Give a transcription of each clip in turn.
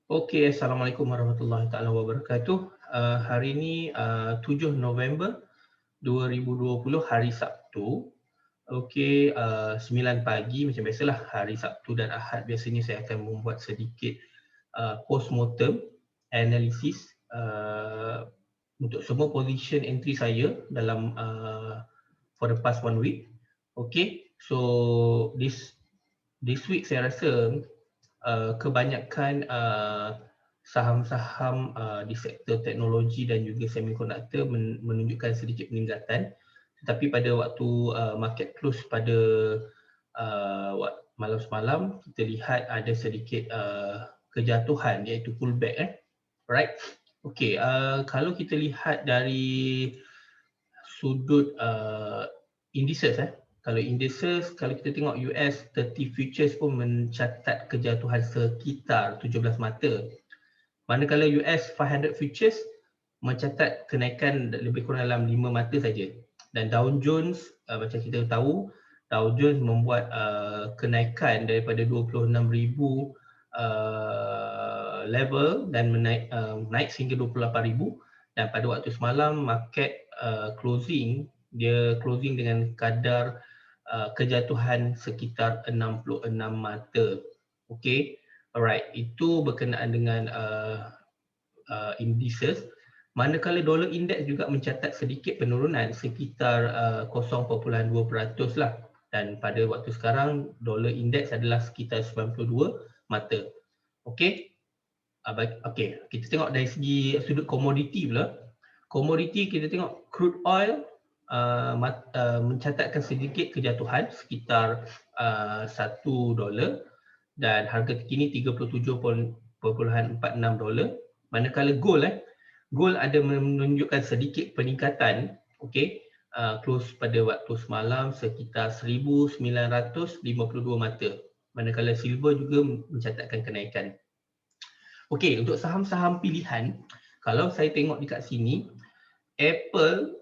Okey, Assalamualaikum warahmatullahi taala wabarakatuh. Hari ini 7 November 2020, hari Sabtu. Okey, 9 pagi macam biasalah, hari Sabtu dan Ahad biasanya saya akan membuat sedikit postmortem analysis untuk semua position entry saya dalam for the past 1 week. Okey, so this week saya rasa kebanyakan saham-saham di sektor teknologi dan juga semiconductor menunjukkan sedikit peningkatan, tetapi pada waktu market close pada malam semalam kita lihat ada sedikit kejatuhan, iaitu pullback. Right. Okey, kalau kita lihat dari sudut indices, kalau kita tengok US 30 futures pun mencatat kejatuhan sekitar 17 mata. Manakala US 500 futures mencatat kenaikan lebih kurang dalam 5 mata saja. Dan Dow Jones, macam kita tahu, Dow Jones membuat kenaikan daripada 26,000 level dan naik sehingga 28,000, dan pada waktu semalam market dia closing dengan kadar kejatuhan sekitar 66 mata. Okey, alright, itu berkenaan dengan indices. Manakala dolar index juga mencatat sedikit penurunan sekitar 0.2% lah, dan pada waktu sekarang dolar index adalah sekitar 92 mata. Okey. Okey, kita tengok dari segi sudut komoditi pula. Komoditi kita tengok crude oil mencatatkan sedikit kejatuhan sekitar $1 dan harga terkini $37.46. Manakala gold ada menunjukkan sedikit peningkatan. Okey, close pada waktu semalam sekitar 1952 mata. Manakala silver juga mencatatkan kenaikan. Okey, untuk saham-saham pilihan, kalau saya tengok dekat sini, Apple,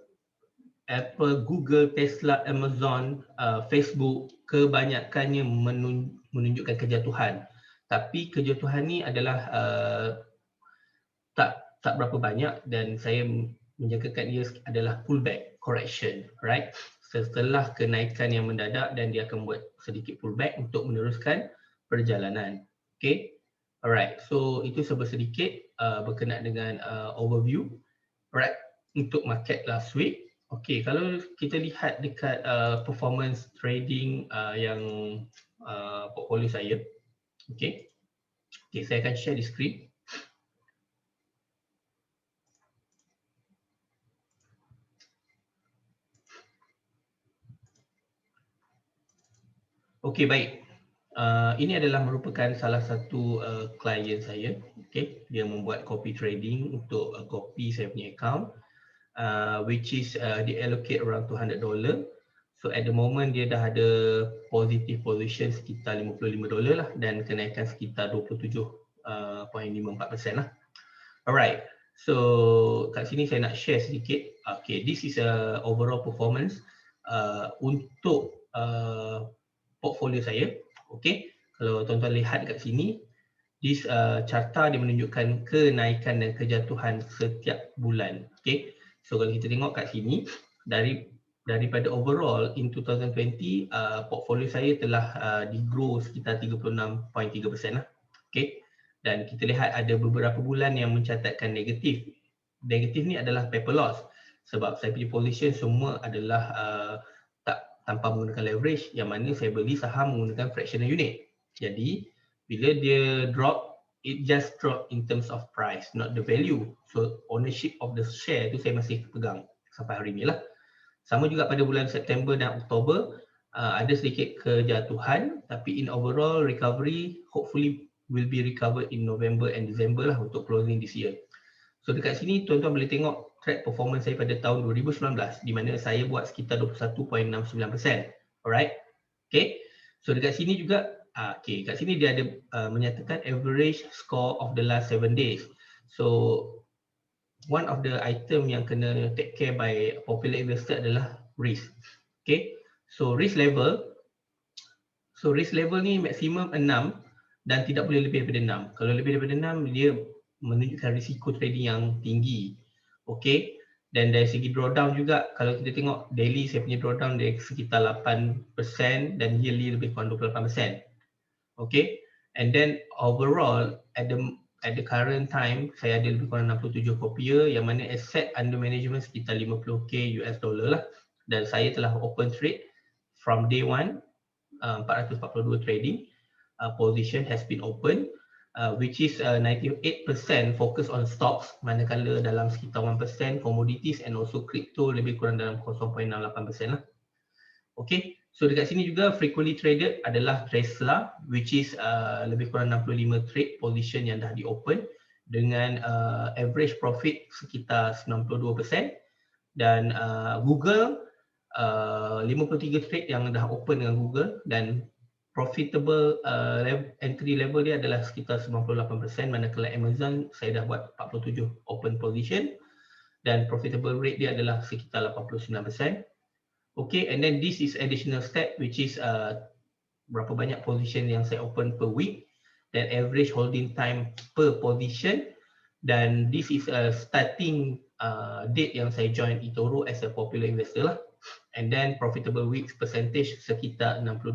Google, Tesla, Amazon, Facebook kebanyakannya menunjukkan kejatuhan. Tapi kejatuhan ni adalah tak berapa banyak, dan saya menjangkakan ia adalah pullback correction, right? Setelah kenaikan yang mendadak, dan dia akan buat sedikit pullback untuk meneruskan perjalanan. Okey. Alright, so itu sedikit berkenaan dengan overview, right, untuk market last week. Okey, kalau kita lihat dekat performance trading yang portfolio saya. Okey, saya akan share di screen. Okey, baik. Ini adalah merupakan salah satu klien saya. Okey, dia membuat copy trading untuk copy saya punya account, which is dia allocate around $200. So at the moment dia dah ada positive position sekitar $55 lah, dan kenaikan sekitar 27.54% lah. Alright, so kat sini saya nak share sedikit. Okay, this is a overall performance untuk portfolio saya. Okey, kalau tuan-tuan lihat kat sini, this carta dia menunjukkan kenaikan dan kejatuhan setiap bulan. Okey, so kalau kita tengok kat sini, daripada overall in 2020, portfolio saya telah di-grow sekitar 36.3% lah. Okey, dan kita lihat ada beberapa bulan yang mencatatkan negatif. Negatif ni adalah paper loss, sebab saya punya position semua adalah tanpa menggunakan leverage, yang mana saya beli saham menggunakan fractional unit. Jadi bila dia drop, it just drop in terms of price, not the value. So ownership of the share tu saya masih pegang sampai hari ni lah. Sama juga pada bulan September dan Oktober, ada sedikit kejatuhan, tapi in overall recovery hopefully will be recovered in November and December lah untuk closing this year. So dekat sini tuan-tuan boleh tengok track performance saya pada tahun 2019, di mana saya buat sekitar 21.69%. Alright. Okay. So dekat sini juga, kat sini dia ada menyatakan average score of the last 7 days. So one of the item yang kena take care by popular investor adalah risk. Okay. So risk level ni maksimum 6, dan tidak boleh lebih daripada 6. Kalau lebih daripada 6, dia menunjukkan risiko trading yang tinggi. Okey. Dan dari segi drawdown juga, kalau kita tengok daily saya punya drawdown dia sekitar 8% dan yearly lebih kurang 28%. Okay, and then overall at the current time saya ada lebih kurang 67 copier yang mana asset under management sekitar 50k US dollar lah, dan saya telah open trade from day one. 442 trading position has been open, which is 98% focus on stocks, manakala dalam sekitar 1% commodities and also crypto lebih kurang dalam 0.68% lah. Okay, so dekat sini juga frequently traded adalah Tesla, which is lebih kurang 65 trade position yang dah di open dengan average profit sekitar 92%, dan Google 53 trade yang dah open dengan Google, dan profitable entry level dia adalah sekitar 98%, manakala Amazon saya dah buat 47 open position dan profitable rate dia adalah sekitar 89%. Okay, and then this is additional step, which is berapa banyak position yang saya open per week, dan average holding time per position, dan this is a starting date yang saya join eToro as a popular investor lah, and then profitable weeks percentage sekitar 62%.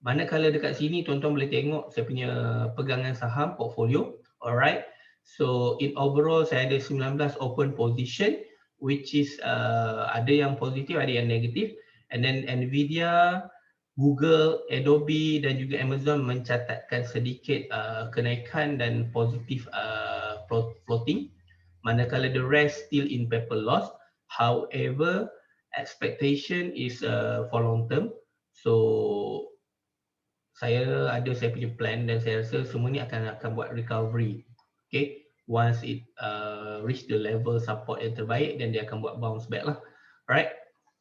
Manakala dekat sini tuan-tuan boleh tengok saya punya pegangan saham portfolio. Alright, so in overall saya ada 19 open position, which is ada yang positif, ada yang negatif, and then Nvidia, Google, Adobe dan juga Amazon mencatatkan sedikit kenaikan dan positif floating, manakala the rest still in paper loss. However, expectation is for long term, so saya punya plan dan saya rasa semua ni akan buat recovery. Okay, once it reach the level support yang terbaik, dan dia akan buat bounce back lah. Alright,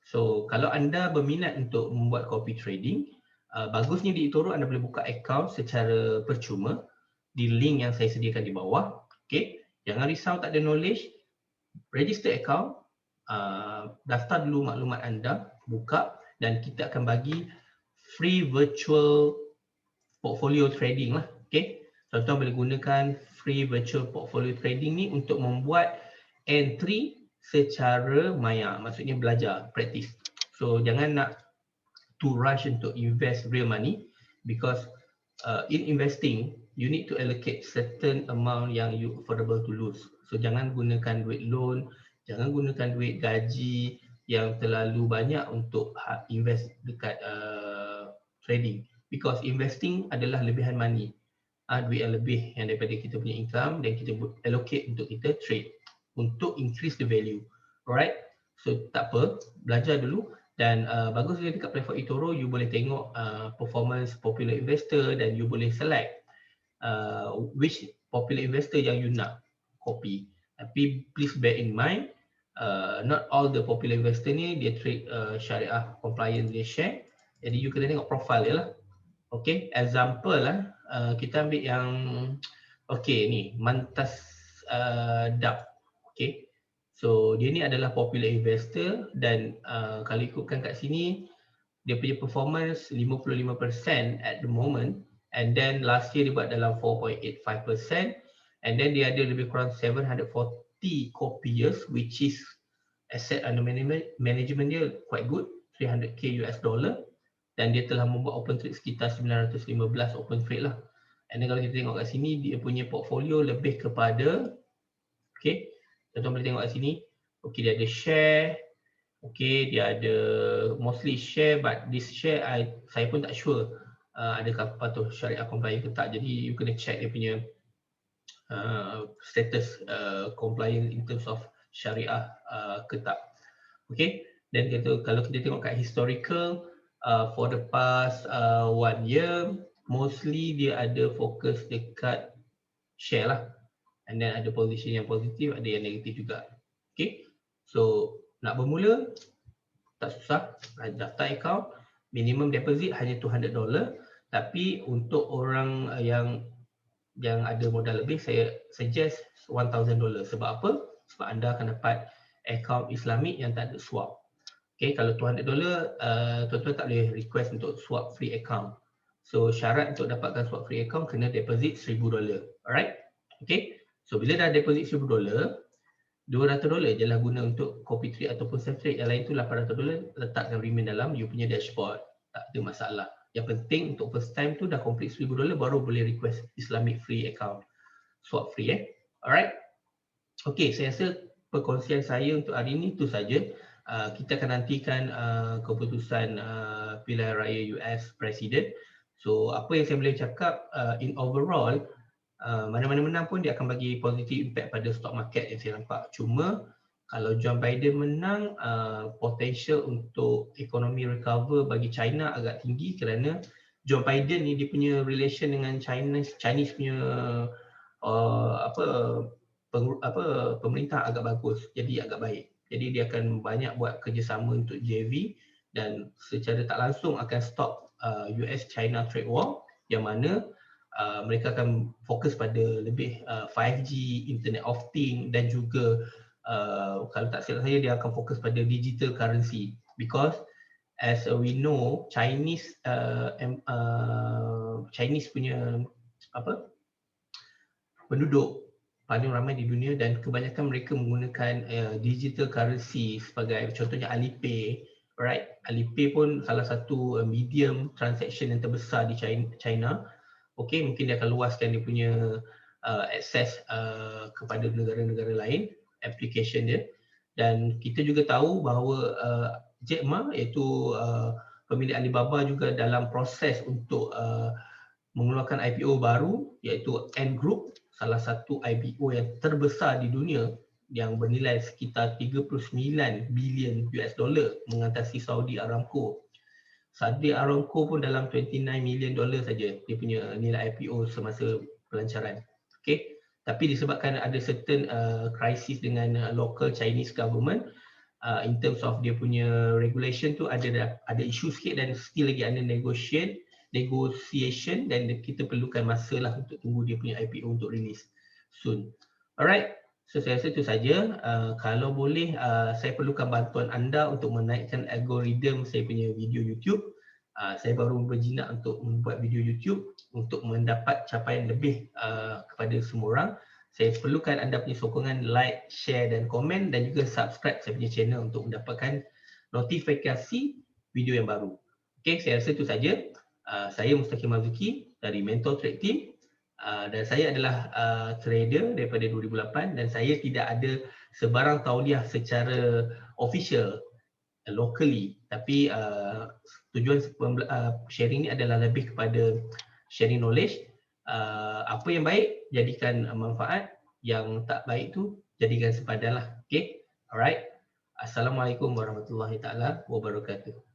so kalau anda berminat untuk membuat copy trading, bagusnya di eToro anda boleh buka account secara percuma di link yang saya sediakan di bawah. Okay, jangan risau tak ada knowledge, register account, daftar dulu maklumat anda, buka, dan kita akan bagi free virtual portfolio trading lah. Okay, tuan-tuan boleh gunakan free virtual portfolio trading ni untuk membuat entry secara maya, maksudnya belajar, practice. So jangan nak to rush untuk invest real money, because in investing you need to allocate certain amount yang you affordable to lose. So jangan gunakan duit loan, jangan gunakan duit gaji yang terlalu banyak untuk invest dekat trading, because investing adalah lebihan money, duit yang lebih yang daripada kita punya income, dan kita allocate untuk kita trade untuk increase the value. Alright, so tak apa, belajar dulu, dan bagus dia dekat platform eToro you boleh tengok performance popular investor, dan you boleh select which popular investor yang you nak copy. Tapi please bear in mind, not all the popular investor ni dia trade syariah compliance dia share, jadi you kena tengok profile dia lah. Okay, example lah, kita ambil yang ni Mantas Dap. Okay, so dia ni adalah popular investor, dan kalau ikutkan kat sini dia punya performance 55% at the moment, and then last year dia buat dalam 4.85%, and then dia ada lebih kurang 740 copiers, which is asset under management dia quite good, 300k US dollar, dan dia telah membuat open trade sekitar 915 open trade lah. And then kalau kita tengok kat sini, dia punya portfolio lebih kepada, okay, tuan-tuan boleh tengok kat sini, okay, dia ada share, okay, dia ada mostly share, but this share saya pun tak sure adakah patuh syariah compliant ke tak, jadi you kena check dia punya status compliant in terms of syariah ke tak. Okay, dan kalau kita tengok kat historical, for the past 1 year, mostly dia ada fokus dekat share lah, and then ada position yang positif, ada yang negatif juga. Okay, so nak bermula tak susah, daftar account, minimum deposit hanya $200, tapi untuk orang yang ada modal lebih, saya suggest $1,000. Sebab apa? Sebab anda akan dapat account Islamik yang tak ada swap. Okay, kalau $200, tuan-tuan tak boleh request untuk swap free account. So syarat untuk dapatkan swap free account kena deposit $1,000. Alright? Okay. So bila dah deposit $1,000, $200 je lah guna untuk copy trade ataupun self trade. Yang lain tu $800 letakkan remain dalam you punya dashboard. Tak ada masalah. Yang penting untuk first time tu dah complete $1,000 baru boleh request Islamic free account. Swap free Alright. Okay, saya rasa perkongsian saya untuk hari ini tu saja. Kita akan nantikan keputusan pilihan raya US Presiden. So apa yang saya boleh cakap in overall, mana-mana menang pun dia akan bagi positive impact pada stock market yang saya nampak. Cuma kalau John Biden menang, potential untuk ekonomi recover bagi China agak tinggi kerana John Biden ni dia punya relation dengan Chinese punya pemerintah agak bagus, jadi agak baik. Jadi dia akan banyak buat kerjasama untuk JV dan secara tak langsung akan stop US-China trade war yang mana mereka akan fokus pada lebih 5G, Internet of Things dan juga kalau tak silap saya dia akan fokus pada digital currency because as we know Chinese punya penduduk paling ramai di dunia dan kebanyakan mereka menggunakan digital currency sebagai contohnya Alipay, right? Alipay pun salah satu medium transaction yang terbesar di China. Okey, mungkin dia akan luaskan dia punya akses kepada negara-negara lain, application dia. Dan kita juga tahu bahawa Jack Ma iaitu pemilik Alibaba juga dalam proses untuk mengeluarkan IPO baru iaitu Ant Group, salah satu IPO yang terbesar di dunia yang bernilai sekitar 39 bilion US dollar mengatasi Saudi Aramco. Saudi Aramco pun dalam 29 million dollar saja dia punya nilai IPO semasa pelancaran. Okay. Tapi disebabkan ada certain crisis dengan local Chinese government in terms of dia punya regulation tu ada isu sikit dan still lagi ada negotiation dan kita perlukan masa lah untuk tunggu dia punya IPO untuk release soon. Alright, so saya rasa itu saja. Kalau boleh, saya perlukan bantuan anda untuk menaikkan algoritma saya punya video YouTube. Saya baru berjinak untuk membuat video YouTube untuk mendapat capaian lebih kepada semua orang. Saya perlukan anda punya sokongan like, share dan komen dan juga subscribe saya punya channel untuk mendapatkan notifikasi video yang baru. Okay, saya rasa itu saja. Saya Mustaqim Marzuki dari Mentor Trade Team dan saya adalah trader daripada 2008 dan saya tidak ada sebarang tauliah secara official locally, tapi tujuan sharing ini adalah lebih kepada sharing knowledge. Apa yang baik jadikan manfaat, yang tak baik tu jadikan sepadan lah. Okay, alright. Assalamualaikum warahmatullahi taala wabarakatuh.